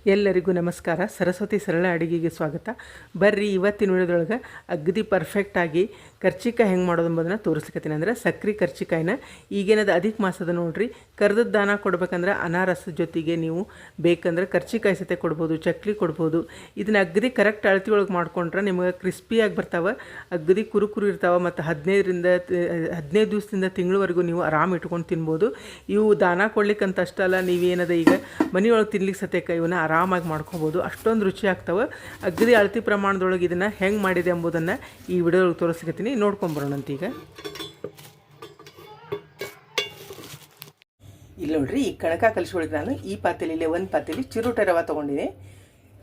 ಎಲ್ಲರಿಗೂ ನಮಸ್ಕಾರ. ಸರಸ್ವತಿ ಸರಳ ಅಡುಗೆಗೆ ಸ್ವಾಗತ. ಬರ್ರಿ ಇವತ್ತಿನ ವಿಡಿಯೋದೊಳಗೆ ಅಗದಿ ಪರ್ಫೆಕ್ಟಾಗಿ ಕರ್ಚಿಕಾಯಿ ಹೆಂಗೆ ಮಾಡೋದು ಎಂಬುದನ್ನು ತೋರಿಸ್ಲಿಕ್ಕತ್ತೀನಿ. ಅಂದರೆ ಸಕ್ರೆ ಕರ್ಚಿಕಾಯಿನ ಈಗೇನದು ಅಧಿಕ ಮಾಸದ ನೋಡ್ರಿ, ಕರ್ದದ ದಾನ ಕೊಡ್ಬೇಕಂದ್ರೆ ಅನಾರಸದ ಜೊತೆಗೆ ನೀವು ಬೇಕಂದ್ರೆ ಕರ್ಚಿಕಾಯಿ ಸತೆ ಕೊಡ್ಬೋದು, ಚಕ್ಲಿ ಕೊಡ್ಬೋದು. ಇದನ್ನ ಅಗದಿ ಕರೆಕ್ಟ್ ಅಳತಿ ಒಳಗೆ ಮಾಡ್ಕೊಂಡ್ರೆ ನಿಮಗೆ ಕ್ರಿಸ್ಪಿಯಾಗಿ ಬರ್ತಾವೆ, ಅಗದಿ ಕುರುಕುರು ಇರ್ತಾವೆ. ಮತ್ತು 15 ದಿವಸದಿಂದ ತಿಂಗಳವರೆಗೂ ನೀವು ಆರಾಮ್ ಇಟ್ಕೊಂಡು ತಿನ್ಬೋದು. ಇವು ದಾನ ಕೊಡ್ಲಿಕ್ಕಂತ ಅಷ್ಟಲ್ಲ, ನೀವೇನದ ಈಗ ಮನೆಯೊಳಗೆ ತಿನ್ಲಿಕ್ಕೆ ಸತೆ ಇವನ್ನ ಆರಾಮಾಗಿ ಮಾಡ್ಕೊಬೋದು. ಅಷ್ಟೊಂದು ರುಚಿ ಆಗ್ತವೆ. ಅಗದಿ ಅಳತಿ ಪ್ರಮಾಣದೊಳಗೆ ಇದನ್ನು ಹೆಂಗೆ ಮಾಡಿದೆ ಎಂಬುದನ್ನು ಈ ವಿಡಿಯೋದೊಳಗೆ ತೋರಿಸ್ಲಿಕ್ಕತ್ತೀನಿ. ನೋಡ್ಕೊಂಬರೋಣಂತ. ಈಗ ಇಲ್ಲಿ ನೋಡ್ರಿ, ಈ ಕಣಕ ಕಲಿಸ್ಕೊಳಿಕ್ಕೆ ನಾನು ಈ ಪಾತ್ರೆಯಲ್ಲಿ ಒಂದು ಪಾತ್ರೆಯಲ್ಲಿ ಚಿರೋಟೆ ರವೆ ತೊಗೊಂಡಿನಿ.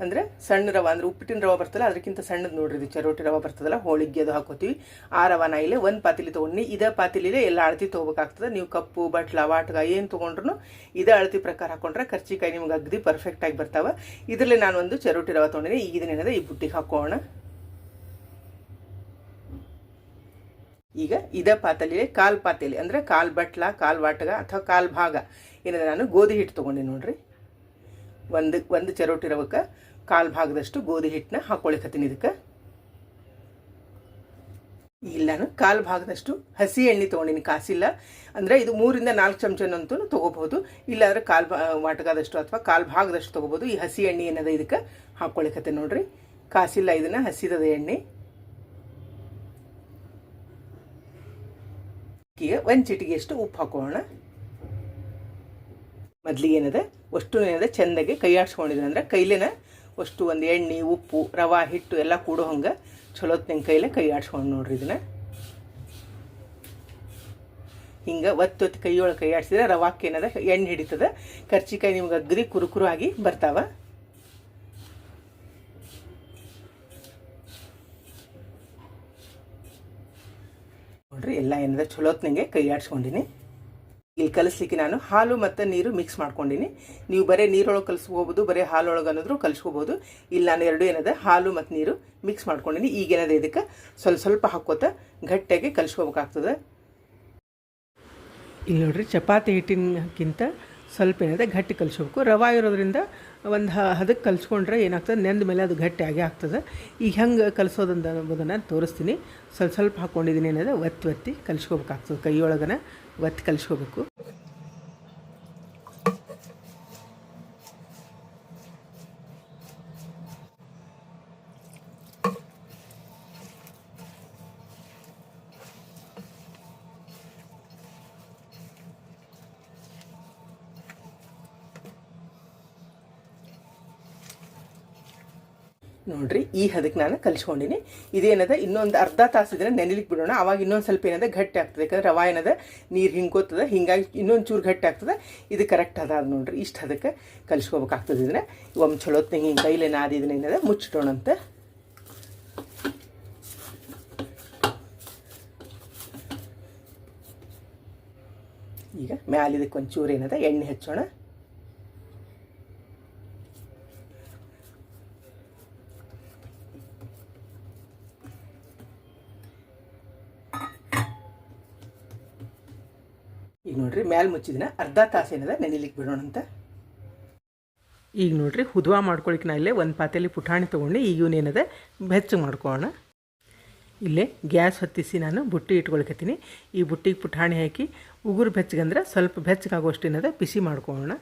ಅಂದರೆ ಸಣ್ಣ ರವೆ, ಅಂದರೆ ಉಪ್ಪಿಟ್ಟಿನ ರವೆ ಬರ್ತಲ್ಲ ಅದಕ್ಕಿಂತ ಸಣ್ಣದು ನೋಡ್ರಿ, ಇದು ಚಿರೋಟಿ ರವೆ ಬರ್ತದಲ್ಲ, ಹೋಳಿಗೆ ಅದು ಹಾಕೋತೀವಿ. ಆ ರವಾನ ಇಲ್ಲೇ ಒಂದು ಪಾತ್ರೆಲಿ ತೊಗೊಂಡು ಇದೇ ಪಾತ್ರೆಲಿದೆ ಎಲ್ಲ ಅಳತಿ ತೊಗೋಬೇಕಾಗ್ತದೆ. ನೀವು ಕಪ್ಪು ಬಟ್ಲ ವಾಟ್ಗ ಏನು ತೊಗೊಂಡ್ರು ಇದೇ ಅಳತಿ ಪ್ರಕಾರ ಹಾಕೊಂಡ್ರೆ ಕರ್ಚಿಕಾಯಿ ನಿಮ್ಗೆ ಅಗದಿ ಪರ್ಫೆಕ್ಟಾಗಿ ಬರ್ತಾವೆ. ಇದರಲ್ಲಿ ನಾನು ಒಂದು ಚಿರೋಟಿ ರವೆ ತೊಗೊಂಡಿನಿ. ಈಗ ಇದನ್ನೇನದ ಈ ಬುಟ್ಟಿಗೆ ಹಾಕೋಣ. ಈಗ ಇದೇ ಪಾತ್ರೆಲಿ ಕಾಲು ಪಾತ್ರೆಲಿ ಅಂದರೆ ಕಾಲು ಬಟ್ಲ, ಕಾಲು ವಾಟ್ಗ ಅಥವಾ ಕಾಲು ಭಾಗ ಏನದ ನಾನು ಗೋಧಿ ಹಿಟ್ಟು ತೊಗೊಂಡಿನಿ ನೋಡ್ರಿ. ಒಂದು ಚಿರೋಟಿ ರವಕ್ಕೆ ಕಾಲು ಭಾಗದಷ್ಟು ಗೋಧಿ ಹಿಟ್ಟನ್ನ ಹಾಕ್ಕೊಳಿಕತ್ತೀನಿ. ಇದಕ್ಕೆ ಈಗ ನಾನು ಕಾಲು ಭಾಗದಷ್ಟು ಹಸಿ ಎಣ್ಣೆ ತೊಗೊಂಡಿನಿ, ಕಾಸಿಲ್ಲ. ಅಂದರೆ ಇದು 3 ರಿಂದ 4 ಚಮಚನಂತೂ ತೊಗೋಬೋದು, ಇಲ್ಲಾಂದರೆ ಕಾಲು ವಾಟಕದಷ್ಟು ಅಥವಾ ಕಾಲು ಭಾಗದಷ್ಟು ತೊಗೋಬೋದು. ಈ ಹಸಿ ಎಣ್ಣೆ ಏನದ ಇದಕ್ಕೆ ಹಾಕ್ಕೊಳಿಕತ್ತೆ ನೋಡ್ರಿ. ಕಾಸಿಲ್ಲ, ಇದನ್ನು ಹಸಿದದ ಎಣ್ಣೆ. ಈಗ ಒಂದು ಚಿಟಿಗೆಯಷ್ಟು ಉಪ್ಪು ಹಾಕೋಣ. ಮೊದಲಿಗೆ ಏನದ ಅಷ್ಟು ಏನದ ಚೆಂದಾಗಿ ಕೈ ಆಡ್ಸ್ಕೊಂಡಿದ್ದೀನಿ. ಅಂದರೆ ಕೈಲೇನ ಅಷ್ಟು ಒಂದು ಎಣ್ಣೆ, ಉಪ್ಪು, ರವೆ, ಹಿಟ್ಟು ಎಲ್ಲ ಕೂಡೋ ಹಂಗೆ ಚಲೋತ್ನಂಗೆ ಕೈಲೇ ಕೈ ಆಡ್ಸ್ಕೊಂಡು ನೋಡ್ರಿ. ಇದನ್ನು ಹಿಂಗೆ ಒತ್ತೊತ್ತಿ ಕೈಯೊಳಗೆ ಕೈ ಆಡಿಸಿದ್ರೆ ರವಾಕ್ಕೆ ಏನದ ಎಣ್ಣೆ ಹಿಡಿತದ. ಕರ್ಚಿಕಾಯಿ ನಿಮ್ಗೆ ಅಗ್ರಿ ಕುರುಕುರು ಆಗಿ ಬರ್ತಾವ. ನೋಡ್ರಿ, ಎಲ್ಲ ಏನದ ಚಲೋತ್ನಂಗೆ ಕೈ ಆಡ್ಸ್ಕೊಂಡಿನಿ. ಇಲ್ಲಿ ಕಲಿಸ್ಲಿಕ್ಕೆ ನಾನು ಹಾಲು ಮತ್ತು ನೀರು ಮಿಕ್ಸ್ ಮಾಡ್ಕೊಂಡಿನಿ. ನೀವು ಬರೀ ನೀರೊಳಗೆ ಕಲಿಸ್ಕೋಬೋದು, ಬರೀ ಹಾಲೊಳಗೆ ಅನ್ನೋದ್ರು ಕಲಿಸ್ಕೋಬೋದು. ಇಲ್ಲಿ ನಾನು ಎರಡು ಏನದ ಹಾಲು ಮತ್ತು ನೀರು ಮಿಕ್ಸ್ ಮಾಡ್ಕೊಂಡಿನಿ. ಈಗೇನದ ಇದಕ್ಕೆ ಸ್ವಲ್ಪ ಹಾಕೋತ ಗಟ್ಟಿಯಾಗಿ ಕಲಿಸ್ಕೋಬೇಕಾಗ್ತದೆ. ಇಲ್ಲಿ ನೋಡ್ರಿ, ಚಪಾತಿ ಹಿಟ್ಟಿನಕ್ಕಿಂತ ಸ್ವಲ್ಪ ಏನದ ಗಟ್ಟಿ ಕಲಿಸ್ಬೇಕು. ರವೆ ಇರೋದ್ರಿಂದ ಒಂದು ಹದಕ್ಕೆ ಕಲಿಸ್ಕೊಂಡ್ರೆ ಏನಾಗ್ತದೆ, ನೆಂದ ಮೇಲೆ ಅದು ಗಟ್ಟಿ ಆಗೇ ಆಗ್ತದೆ. ಈಗ ಹೆಂಗೆ ಕಲಿಸೋದಂತ ಅನ್ನೋದನ್ನು ತೋರಿಸ್ತೀನಿ. ಸ್ವಲ್ಪ ಹಾಕ್ಕೊಂಡಿದ್ದೀನಿ. ಏನದ ಒತ್ತಿ ಕಲಿಸ್ಕೋಬೇಕಾಗ್ತದೆ, ಕೈಯೊಳಗನ ಒತ್ತಿ ಕಲಿಸ್ಕೋಬೇಕು. ನೋಡ್ರಿ, ಈ ಹದಕ್ಕೆ ನಾನು ಕಲಿಸ್ಕೊಂಡಿನಿ. ಇದೇನದ ಇನ್ನೊಂದು ಅರ್ಧ ತಾಸು ಇದನ್ನು ನೆನೆಲಿಕ್ಕೆ ಬಿಡೋಣ. ಅವಾಗ ಇನ್ನೊಂದು ಸ್ವಲ್ಪ ಏನದ ಗಟ್ಟಿ ಆಗ್ತದೆ. ಯಾಕಂದ್ರೆ ರವೆ ಏನದ ನೀರು ಹಿಂಗೋತದ, ಹಿಂಗಾಗಿ ಇನ್ನೊಂದು ಚೂರು ಗಟ್ಟಿ ಆಗ್ತದೆ. ಇದು ಕರೆಕ್ಟ್ ಅದ ನೋಡ್ರಿ. ಇಷ್ಟು ಹದಕ್ಕೆ ಕಲಿಸ್ಕೋಬೇಕಾಗ್ತದೆ. ಇದನ್ನು ಒಮ್ಮೆ ಚಲೋತ್ನಾಗ ಹಿಂಗೆ ಕೈಲೇ ನಾದಿ ಇದನ್ನ ಏನದ ಮುಚ್ಚಿಡೋಣಂತ. ಈಗ ಮ್ಯಾಲೆ ಇದಕ್ಕೆ ಒಂದು ಚೂರು ಏನದ ಎಣ್ಣೆ ಹಚ್ಚೋಣ. ಈಗ ನೋಡ್ರಿ, ಮ್ಯಾಲೆ ಮುಚ್ಚಿದಿನ ಅರ್ಧ ತಾಸು ಏನದ ನೆನೆಲಿಕ್ಕೆ ಬಿಡೋಣಂತ. ಈಗ ನೋಡ್ರಿ, ಹುದುವ ಮಾಡ್ಕೊಳಿಕ್ಕೆ ನಾ ಇಲ್ಲೇ ಒಂದು ಪಾತ್ರೆಯಲ್ಲಿ ಪುಟಾಣಿ ತೊಗೊಂಡು ಈಗ ಇವನೇನದ ಬೆಚ್ಚಗೆ ಮಾಡ್ಕೊಳ್ಳೋಣ. ಇಲ್ಲೇ ಗ್ಯಾಸ್ ಹೊತ್ತಿಸಿ ನಾನು ಬುಟ್ಟಿ ಇಟ್ಕೊಳ್ಕತ್ತೀನಿ. ಈ ಬುಟ್ಟಿಗೆ ಪುಟಾಣಿ ಹಾಕಿ ಉಗುರು ಬೆಚ್ಚಗಂದ್ರೆ ಸ್ವಲ್ಪ ಬೆಚ್ಚಗಾಗುವಷ್ಟು ಏನದ ಬಿಸಿ ಮಾಡ್ಕೊಳ್ಳೋಣ.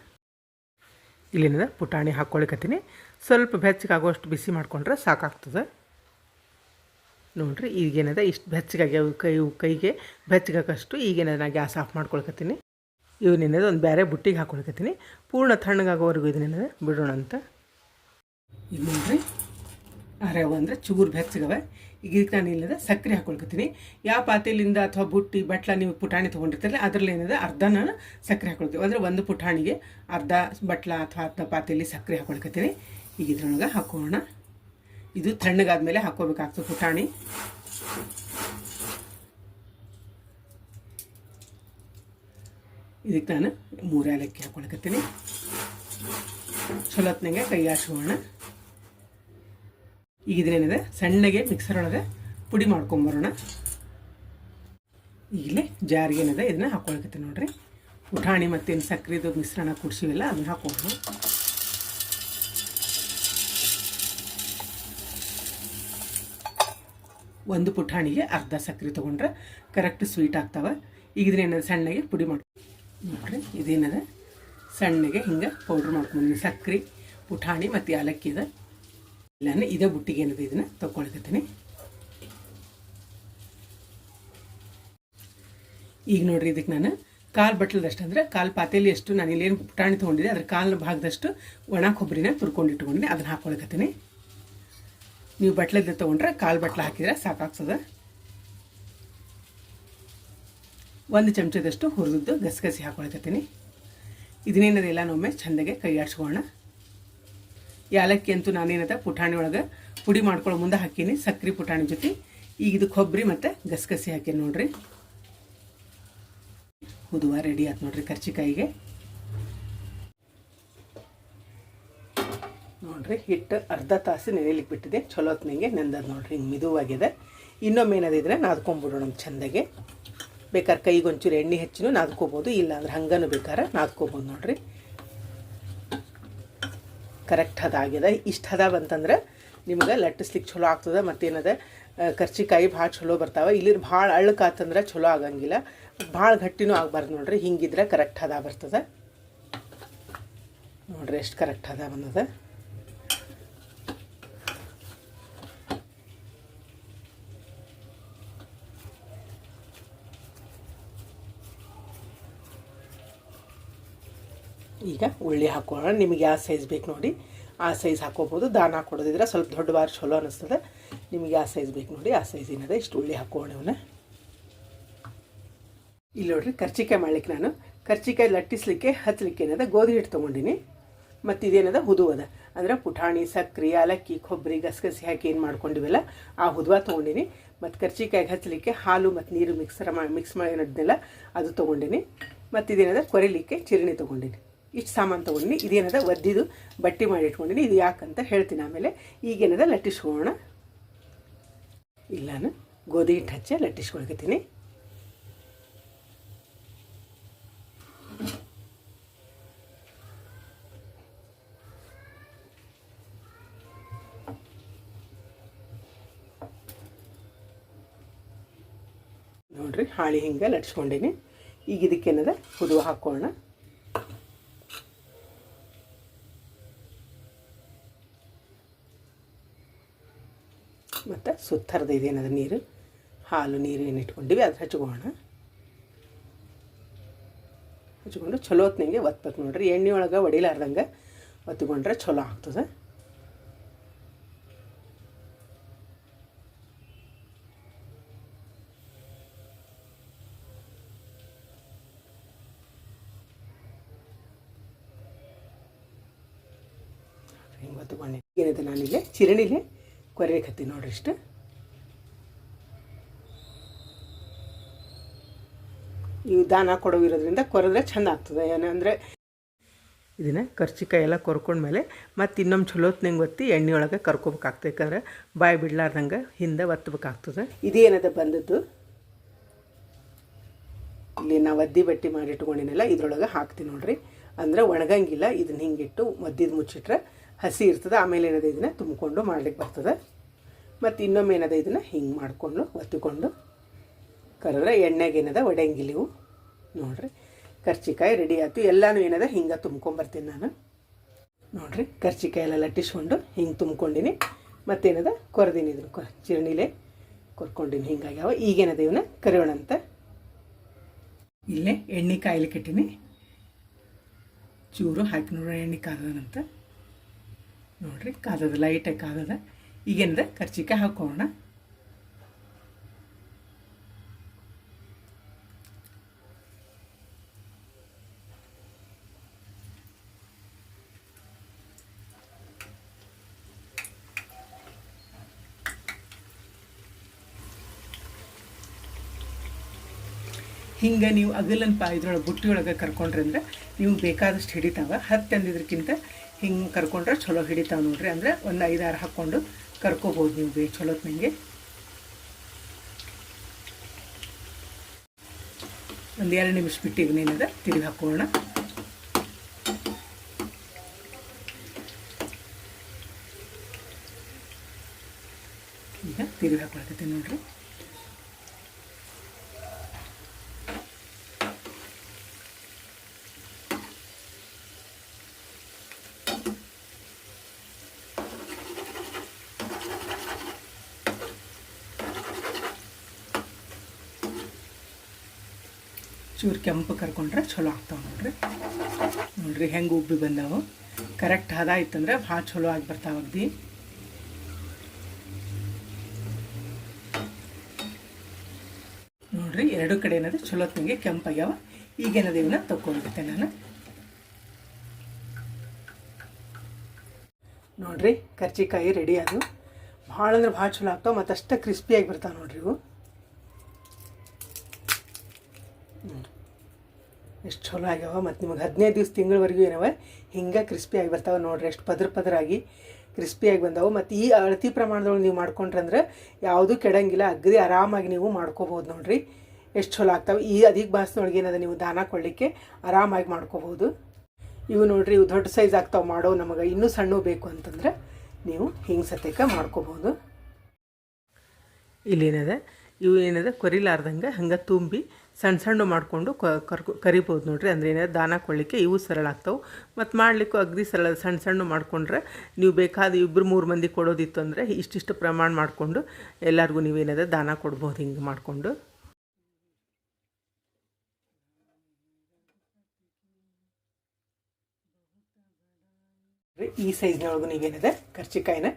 ಇಲ್ಲೇನದ ಪುಟಾಣಿ ಹಾಕ್ಕೊಳ್ಕತ್ತೀನಿ. ಸ್ವಲ್ಪ ಬೆಚ್ಚಗಾಗುವಷ್ಟು ಬಿಸಿ ಮಾಡ್ಕೊಂಡ್ರೆ ಸಾಕಾಗ್ತದೆ. ನೋಡ್ರಿ, ಈಗೇನದ ಇಷ್ಟು ಬೆಚ್ಚಗಾಗಿ ಕೈಗೆ ಬೆಚ್ಚಗಾಗಷ್ಟು ಈಗೇನದ ನಾ ಗ್ಯಾಸ್ ಆಫ್ ಮಾಡ್ಕೊಳ್ಕತ್ತೀನಿ. ಇವನೇನದ ಒಂದು ಬೇರೆ ಬುಟ್ಟಿಗೆ ಹಾಕ್ಕೊಳ್ಕತ್ತೀನಿ. ಪೂರ್ಣ ತಣ್ಣಗಾಗೋವರೆಗೂ ಇದನ್ನೇನದ ಬಿಡೋಣ ಅಂತ. ಈಗ ನೋಡ್ರಿ, ರವೆ ಅಂದರೆ ಚೂರು ಬೆಚ್ಚಗವೆ. ಈಗ ಇದಕ್ಕೆ ನಾನು ಇಲ್ಲದ ಸಕ್ಕರೆ ಹಾಕ್ಕೊಳ್ಕತ್ತೀನಿ. ಯಾವ ಪಾತ್ರೆಲಿಂದ ಅಥವಾ ಬುಟ್ಟಿ ಬಟ್ಲ ನೀವು ಪುಟಾಣಿ ತೊಗೊಂಡಿರ್ತಾರಲ್ಲ ಅದರಲ್ಲಿ ಏನದ ಅರ್ಧ ನಾನು ಸಕ್ಕರೆ ಹಾಕ್ಕೊಳ್ತೀವಿ. ಅಂದರೆ ಒಂದು ಪುಟಾಣಿಗೆ ಅರ್ಧ ಬಟ್ಲ ಅಥವಾ ಅರ್ಧ ಪಾತ್ರೆಯಲ್ಲಿ ಸಕ್ಕರೆ ಹಾಕ್ಕೊಳ್ಕತ್ತೀನಿ. ಈಗ ಇದ್ರೊಳಗೆ ಹಾಕೋಣ. ಇದು ತಣ್ಣಗಾದ್ಮೇಲೆ ಹಾಕೋಬೇಕಾಗ್ತದೆ ಪುಟಾಣಿ. ಇದಕ್ಕೆ ನಾನು 3 ಏಲಕ್ಕಿ ಹಾಕ್ಕೊಳ್ಕತ್ತೀನಿ. ಚಲೋತ್ನಾಗೆ ಕೈ ಆಡ್ಸ್ಕೊಳ್ಳೋಣ. ಈಗ ಇದನ್ನೇನಿದೆ ಸಣ್ಣಗೆ ಮಿಕ್ಸರ್ ಒಳಗೆ ಪುಡಿ ಮಾಡ್ಕೊಂಬರೋಣ. ಈಗಲೇ ಜಾರಿಗೆ ಏನಿದೆ ಇದನ್ನ ಹಾಕ್ಕೊಳ್ಕತ್ತೀನಿ ನೋಡ್ರಿ. ಪುಟಾಣಿ ಮತ್ತು ಸಕ್ಕರೆದು ಮಿಶ್ರಣ ಕುಡಿಸಿವೆಲ್ಲ ಅದನ್ನು ಹಾಕ್ಕೊಂಡು ಒಂದು ಪುಟಾಣಿಗೆ ಅರ್ಧ ಸಕ್ಕರೆ ತೊಗೊಂಡ್ರೆ ಕರೆಕ್ಟ್ ಸ್ವೀಟ್ ಆಗ್ತಾವೆ. ಈಗ ಇದನ್ನೇನದ ಸಣ್ಣಗೆ ಪುಡಿ ನೋಡ್ರಿ, ಇದೇನದ ಸಣ್ಣಗೆ ಹಿಂಗೆ ಪೌಡ್ರ್ ಮಾಡ್ಕೊಂಡು ಸಕ್ಕರೆ ಪುಟಾಣಿ ಮತ್ತು ಏಲಕ್ಕಿ ಅದ ಇಲ್ಲಾನೆ ಇದೇ ಬುಟ್ಟಿಗೆ ಏನದ ಇದನ್ನು ತೊಗೊಳ್ಕತ್ತೀನಿ. ಈಗ ನೋಡ್ರಿ ಇದಕ್ಕೆ ನಾನು ಕಾಲು ಬಟ್ಲದಷ್ಟು ಅಂದರೆ ಕಾಲು ಪಾತೇಲಿ ಅಷ್ಟು ನಾನು ಇಲ್ಲೇನು ಪುಟಾಣಿ ತೊಗೊಂಡಿದ್ದೆ ಅದ್ರ ಕಾಲು ಭಾಗದಷ್ಟು ಒಣ ಕೊಬ್ಬರಿನ ತುರ್ಕೊಂಡಿಟ್ಕೊಂಡಿನಿ, ಅದನ್ನು ಹಾಕ್ಕೊಳಕತ್ತೀನಿ. ನೀವು ಬಟ್ಲದ ತೊಗೊಂಡ್ರೆ ಕಾಲು ಬಟ್ಲ ಹಾಕಿದ್ರೆ ಸಾಕಾಗ್ತದೆ. 1 ಚಮಚದಷ್ಟು ಹುರಿದದ್ದು ಗಸಗಸಿ ಹಾಕ್ಕೊಳಕತ್ತೀನಿ. ಇದನ್ನೇನದೆಲ್ಲ ಒಮ್ಮೆ ಚೆಂದಾಗೆ ಕೈ ಆಡ್ಸ್ಕೊಳ್ಳೋಣ. ಏಲಕ್ಕಿ ಅಂತೂ ನಾನೇನದ ಪುಟಾಣಿ ಒಳಗೆ ಪುಡಿ ಮಾಡ್ಕೊಳ್ಳೋ ಮುಂದೆ ಹಾಕೀನಿ ಸಕ್ಕರೆ ಪುಟಾಣಿ ಜೊತೆ. ಈಗ ಇದು ಕೊಬ್ಬರಿ ಮತ್ತು ಗಸಗಸಿ ಹಾಕಿ ನೋಡ್ರಿ. ಹುದುವ ರೆಡಿ ಆಯ್ತು ನೋಡ್ರಿ ಕರ್ಚಿಕಾಯಿಗೆ. ನೋಡ್ರಿ ಹಿಟ್ಟು ಅರ್ಧ ತಾಸು ನೆನೆಲಿಕ್ಕೆ ಬಿಟ್ಟಿದೆ, ಚಲೋ ಹೊತ್ತಿನಂಗೆ ನೆಂದದ ನೋಡ್ರಿ, ಹಿಂಗೆ ಮಿದುವಾಗಿದೆ. ಇನ್ನೊಮ್ಮೆ ಏನಾದಿದ್ರೆ ನಾದ್ಕೊಂಬಿಡೋಣ ಚೆಂದಾಗೆ. ಬೇಕಾದ್ರೆ ಕೈಗೆ ಒಂಚೂರು ಎಣ್ಣೆ ಹೆಚ್ಚಿನೂ ನಾದ್ಕೋಬೋದು, ಇಲ್ಲ ಅಂದ್ರೆ ಹಂಗನೂ ಬೇಕಾದ್ರೆ ನಾದ್ಕೋಬೋದು ನೋಡ್ರಿ. ಕರೆಕ್ಟ್ ಹದಾಗಿದೆ. ಇಷ್ಟು ಹದ ಬಂತಂದ್ರೆ ನಿಮ್ಗೆ ಲಟ್ಟಿಸ್ಲಿಕ್ಕೆ ಚಲೋ ಆಗ್ತದೆ. ಮತ್ತೇನದ ಕರ್ಚಿಕಾಯಿ ಭಾಳ ಚಲೋ ಬರ್ತಾವೆ. ಇಲ್ಲಿ ಭಾಳ ಅಳ್ಳಕಾತಂದ್ರೆ ಚಲೋ ಆಗಂಗಿಲ್ಲ, ಭಾಳ ಗಟ್ಟಿನೂ ಆಗಬಾರ್ದು ನೋಡ್ರಿ. ಹಿಂಗಿದ್ರೆ ಕರೆಕ್ಟ್ ಹದ ಬರ್ತದೆ ನೋಡ್ರಿ. ಎಷ್ಟು ಕರೆಕ್ಟ್ ಹದ ಬಂದದ. ಈಗ ಉಳ್ಳಿ ಹಾಕೋಣ. ನಿಮಗೆ ಯಾವ ಸೈಜ್ ಬೇಕು ನೋಡಿ ಆ ಸೈಜ್ ಹಾಕೋಬೋದು. ದಾನ ಹಾಕೊಡೋದಿದ್ರೆ ಸ್ವಲ್ಪ ದೊಡ್ಡ ಬಾರಿ ಚಲೋ ಅನ್ನಿಸ್ತದೆ. ನಿಮಗೆ ಯಾವ ಸೈಜ್ ಬೇಕು ನೋಡಿ ಆ ಸೈಜ್ ಏನದ. ಇಷ್ಟು ಉಳ್ಳಿ ಹಾಕೋಣ ಇವನ್ನ. ಇಲ್ಲಿ ನೋಡ್ರಿ ಕರ್ಚಿಕಾಯಿ ಮಾಡ್ಲಿಕ್ಕೆ ನಾನು ಕರ್ಚಿಕಾಯಿ ಲಟ್ಟಿಸ್ಲಿಕ್ಕೆ ಹಚ್ಚಲಿಕ್ಕೆ ಏನದ ಗೋಧಿ ಹಿಟ್ಟು ತೊಗೊಂಡಿನಿ. ಮತ್ತು ಇದೇನದ ಹುದುವದ ಅಂದರೆ ಪುಟಾಣಿ ಸಕ್ಕರೆ ಏಲಕ್ಕಿ ಕೊಬ್ಬರಿ ಗಸಗಸಿ ಹಾಕಿ ಏನು ಮಾಡ್ಕೊಂಡಿವಲ್ಲ ಆ ಹುದುವ ತೊಗೊಂಡಿನಿ. ಮತ್ತು ಕರ್ಚಿಕಾಯಿಗೆ ಹಚ್ಚಲಿಕ್ಕೆ ಹಾಲು ಮತ್ತು ನೀರು ಮಿಕ್ಸ್ ಮಾಡಿದ್ನೆಲ್ಲ ಅದು ತೊಗೊಂಡಿನಿ. ಮತ್ತು ಇದೇನದ ಕೊರಿಲಿಕ್ಕೆ ಚಿರಣಿ ತೊಗೊಂಡಿನಿ. ಇಷ್ಟು ಸಾಮಾನು ತೊಗೊಂಡಿನಿ. ಇದೇನದ ಒದ್ದಿದು ಬಟ್ಟೆ ಮಾಡಿ ಇಟ್ಕೊಂಡಿನಿ. ಇದು ಯಾಕಂತ ಹೇಳ್ತೀನಿ ಆಮೇಲೆ. ಈಗೇನದ ಲಟ್ಟಿಸ್ಕೊಳ್ಳೋಣ. ಇಲ್ಲ ನಾನು ಗೋಧಿ ಹಿಟ್ಟು ಹಚ್ಚಿ ಲಟ್ಟಿಸ್ಕೊಳ್ಕತ್ತೀನಿ. ನೋಡ್ರಿ ಹಾಳಿ ಹಿಂಗೆ ಲಟ್ಸ್ಕೊಂಡೀನಿ. ಈಗ ಇದಕ್ಕೇನದ ಹುದುವ ಹಾಕೋಣ. ಮತ್ತು ಸುತ್ತರದ ಇದೇನದ ನೀರು ಹಾಲು ನೀರು ಏನು ಇಟ್ಕೊಂಡಿವಿ ಅದು ಹಚ್ಕೊಳ್ಳೋಣ. ಹಚ್ಕೊಂಡು ಚಲೋ ಹೊತ್ತಿನಂಗೆ ಒತ್ಬೇಕು ನೋಡ್ರಿ. ಎಣ್ಣೆ ಒಳಗೆ ಒಡಿಲಾರ್ದಂಗೆ ಒತ್ಕೊಂಡ್ರೆ ಚಲೋ ಆಗ್ತದೆ. ಹಿಂಗೆ ಒತ್ಕೊಂಡು ಏನಿದೆ ನಾನಿಲ್ಲಿ ಚಿರಣಿಲೆ ಕೊರೆಯಕತ್ತೀನಿ ನೋಡ್ರಿ. ಇಷ್ಟು ಇವು ದಾನ ಕೊಡೋವಿರೋದ್ರಿಂದ ಕೊರೆದ್ರೆ ಚೆಂದ ಆಗ್ತದೆ. ಏನಂದರೆ ಇದನ್ನು ಕರ್ಚಿಕಾಯಿ ಎಲ್ಲ ಕೊರ್ಕೊಂಡ್ಮೇಲೆ ಮತ್ತು ಇನ್ನೊಮ್ಮೆ ಚಲೋ ಹೊತ್ತಿನಂಗೆ ಒತ್ತಿ ಎಣ್ಣೆ ಒಳಗೆ ಕರ್ಕೋಬೇಕಾಗ್ತದೆ. ಯಾಕಂದ್ರೆ ಬಾಯಿ ಬಿಡ್ಲಾರ್ದಂಗೆ ಹಿಂದೆ ಒತ್ತಬೇಕಾಗ್ತದೆ. ಇದೇನದ ಬಂದದ್ದು ಇಲ್ಲಿ ನಾವು ಒದ್ದಿ ಬಟ್ಟೆ ಮಾಡಿ ಇಟ್ಕೊಂಡಿನೆಲ್ಲ ಇದ್ರೊಳಗೆ ಹಾಕ್ತೀನಿ ನೋಡ್ರಿ. ಅಂದರೆ ಒಣಗಂಗಿಲ್ಲ. ಇದನ್ನ ಹಿಂಗಿಟ್ಟು ಒದ್ದಿದ್ದು ಮುಚ್ಚಿಟ್ರೆ ಹಸಿ ಇರ್ತದೆ. ಆಮೇಲೆ ಏನದ ಇದನ್ನು ತುಂಬಿಕೊಂಡು ಮಾಡ್ಲಿಕ್ಕೆ ಬರ್ತದೆ. ಮತ್ತು ಇನ್ನೊಮ್ಮೆ ಏನದ ಇದನ್ನು ಹಿಂಗೆ ಮಾಡಿಕೊಂಡು ಒತ್ತಿಕೊಂಡು ಕರೆದ್ರೆ ಎಣ್ಣೆಗೆ ಏನದ ಒಡೆಯಂಗಿಲ್ಲ ಇವು ನೋಡ್ರಿ. ಕರ್ಚಿಕಾಯಿ ರೆಡಿ ಆಯ್ತು. ಎಲ್ಲನೂ ಏನದ ಹಿಂಗೆ ತುಂಬ್ಕೊಂಬರ್ತೀನಿ ನಾನು ನೋಡ್ರಿ. ಕರ್ಚಿಕಾಯಿ ಎಲ್ಲ ಲಟ್ಟಿಸ್ಕೊಂಡು ಹಿಂಗೆ ತುಂಬ್ಕೊಂಡಿನಿ. ಮತ್ತೇನದ ಕೊರೆದೀನಿ ಇದ್ರ ಚಿರಣಿಲೆ ಕೊರ್ಕೊಂಡಿನಿ. ಹಿಂಗಾಗ್ಯಾವ. ಈಗೇನದ ಇವನ್ನ ಕರಿಯೋಣ ಅಂತ ಇಲ್ಲೇ ಎಣ್ಣೆ ಕಾಯ್ಲಿಕ್ಕೆ ಇಟ್ಟಿನಿ. ಚೂರು ಹಾಕಿ ನೋಡೋಣ ಎಣ್ಣೆ ಕಾದದಂತ ನೋಡ್ರಿ. ಕಾದದ ಲೈಟಾಗಿ ಕಾದದ. ಈಗೇನದ ಕರ್ಚಿಕಾಯಿ ಹಾಕೋಣ. ಹಿಂಗೆ ನೀವು ಅಗಲನ್ ಇದ್ರೊಳಗೆ ಬುಟ್ಟಿಯೊಳಗೆ ಕರ್ಕೊಂಡ್ರೆ ಅಂದ್ರೆ ನೀವು ಬೇಕಾದಷ್ಟು ಹಿಡಿತಾವೆ. 10 ಅಂದಿದ್ರಕ್ಕಿಂತ ಹಿಂಗೆ ಕರ್ಕೊಂಡ್ರೆ ಚಲೋ ಹಿಡಿತಾವೆ ನೋಡ್ರಿ. ಅಂದರೆ ಒಂದು 5-6 ಹಾಕ್ಕೊಂಡು ಕರ್ಕೋಬೋದು ನೀವು ಚಲೋ ನನಗೆ. ಒಂದು 2 ನಿಮಿಷ ಬಿಟ್ಟು ಇವನೇನದ ತಿರುಗಿ ಹಾಕೋಣ. ಈಗ ತಿರುಗಿ ಹಾಕೊಳಕತ್ತೀನಿ ನೋಡ್ರಿ. ಚೂರು ಕೆಂಪು ಕರ್ಕೊಂಡ್ರೆ ಚಲೋ ಆಗ್ತಾವೆ ನೋಡ್ರಿ. ನೋಡ್ರಿ ಹೆಂಗೆ ಉಬ್ಬಿ ಬಂದಾವು. ಕರೆಕ್ಟ್ ಹದ ಇತ್ತಂದ್ರೆ ಭಾಳ ಚಲೋ ಆಗಿ ಬರ್ತಾವೆ ಅಗ್ದಿ. ನೋಡ್ರಿ ಎರಡು ಕಡೆ ಏನದು ಚಲೋ ತಂಗೆ ಕೆಂಪಾಗ್ಯಾವ. ಈಗೇನದ ಇವನ್ನ ತಗೊಂಡಿರ್ತೆ ನಾನು. ನೋಡ್ರಿ ಕರ್ಚಿಕಾಯಿ ರೆಡಿ ಅದು. ಭಾಳ ಅಂದ್ರೆ ಭಾಳ ಚಲೋ ಆಗ್ತಾವೆ ಮತ್ತು ಅಷ್ಟು ಕ್ರಿಸ್ಪಿಯಾಗಿ ಬರ್ತಾವೆ ನೋಡ್ರಿ ಇವು. ಎಷ್ಟು ಚಲೋ ಆಗ್ಯಾವ. ಮತ್ತು ನಿಮಗೆ 15 ದಿವಸ ತಿಂಗಳವರೆಗೂ ಏನವ ಹಿಂಗೆ ಕ್ರಿಸ್ಪಿಯಾಗಿ ಬರ್ತಾವೆ ನೋಡ್ರಿ. ಎಷ್ಟು ಪದರಾಗಿ ಕ್ರಿಸ್ಪಿಯಾಗಿ ಬಂದಾವೆ. ಮತ್ತು ಈ ಅಳತಿ ಪ್ರಮಾಣದೊಳಗೆ ನೀವು ಮಾಡ್ಕೊಂಡ್ರಂದ್ರೆ ಯಾವುದೂ ಕೆಡಂಗಿಲ್ಲ. ಅಗದಿ ಆರಾಮಾಗಿ ನೀವು ಮಾಡ್ಕೋಬೋದು ನೋಡ್ರಿ. ಎಷ್ಟು ಚಲೋ ಆಗ್ತಾವೆ. ಈ ಅಧಿಕ ಬಾಸ್ನೊಳಗೆ ಏನದ ನೀವು ದಾನ ಕೊಡಲಿಕ್ಕೆ ಆರಾಮಾಗಿ ಮಾಡ್ಕೋಬೋದು. ಇವು ನೋಡ್ರಿ ಇವು ದೊಡ್ಡ ಸೈಜ್ ಆಗ್ತಾವೆ. ಮಾಡೋ ನಮಗೆ ಇನ್ನೂ ಸಣ್ಣ ಬೇಕು ಅಂತಂದ್ರೆ ನೀವು ಹಿಂಗೆ ಸತ್ಯಕ್ಕ ಮಾಡ್ಕೋಬೋದು. ಇಲ್ಲೇನದ ಇವು ಏನದ ಕೊರಿಲಾರ್ದಂಗೆ ಹಂಗೆ ತುಂಬಿ ಸಣ್ಣ ಸಣ್ಣ ಮಾಡಿಕೊಂಡು ಕರಿಬೋದು ನೋಡ್ರಿ. ಅಂದರೆ ಏನಾದ್ರು ದಾನ ಕೊಡಲಿಕ್ಕೆ ಇವು ಸರಳ ಆಗ್ತಾವೆ. ಮತ್ತು ಮಾಡಲಿಕ್ಕೂ ಅಗದಿ ಸರಳ. ಸಣ್ಣ ಸಣ್ಣ ಮಾಡಿಕೊಂಡ್ರೆ ನೀವು ಬೇಕಾದ 2-3 ಮಂದಿ ಕೊಡೋದಿತ್ತು ಅಂದರೆ ಇಷ್ಟಿಷ್ಟು ಪ್ರಮಾಣ ಮಾಡಿಕೊಂಡು ಎಲ್ಲರಿಗೂ ನೀವೇನದ ದಾನ ಕೊಡ್ಬೋದು ಹಿಂಗೆ ಮಾಡಿಕೊಂಡು. ಈ ಸೈಜ್ನೊಳಗೂ ನೀವೇನದ ಕರ್ಚಿಕಾಯಿನ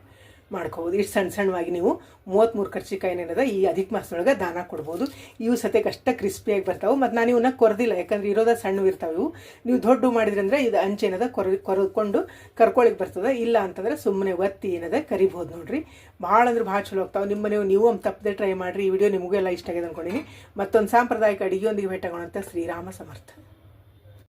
ಮಾಡ್ಕೋಬೋದು. ಇಷ್ಟು ಸಣ್ಣ ಸಣ್ಣವಾಗಿ ನೀವು 33 ಕರ್ಚಿಕಾಯಿನ ಏನದ ಈ ಅಧಿಕ ಮಾಸದೊಳಗೆ ದಾನ ಕೊಡ್ಬೋದು. ಇವು ಸತ್ಯಕ್ಕೆ ಅಷ್ಟೇ ಕ್ರಿಸ್ಪಿಯಾಗಿ ಬರ್ತಾವೆ. ಮತ್ತು ನಾನು ಇವನ್ನ ಕೊರದಿಲ್ಲ, ಯಾಕಂದ್ರೆ ಇರೋದ ಸಣ್ಣ ಇರ್ತಾವೆ. ಇವು ನೀವು ದೊಡ್ಡ ಮಾಡಿದ್ರಿ ಅಂದರೆ ಇದು ಅಂಚೇನದ ಕೊರದ್ಕೊಂಡು ಕರ್ಕೊಳಿಕ್ಕೆ ಬರ್ತದೆ. ಇಲ್ಲ ಅಂತಂದ್ರೆ ಸುಮ್ಮನೆ ಒತ್ತಿ ಏನದ ಕರಿಬೋದು ನೋಡ್ರಿ. ಭಾಳ ಅಂದ್ರೆ ಭಾಳ ಚಲೋ ಆಗ್ತಾವೆ. ನಿಮ್ಮ ಮನೆ ನೀವು ತಪ್ಪದೆ ಟ್ರೈ ಮಾಡಿರಿ. ಈ ವಿಡಿಯೋ ನಿಮಗೆಲ್ಲ ಇಷ್ಟ ಆಗಿದೆ ಅಂದ್ಕೊಂಡಿನಿ. ಮತ್ತೊಂದು ಸಾಂಪ್ರದಾಯಿಕ ಅಡುಗೆಯೊಂದಿಗೆ ಭೇಟಿಯಾಗೋಣಂತ. ಶ್ರೀರಾಮ ಸಮರ್ಥ.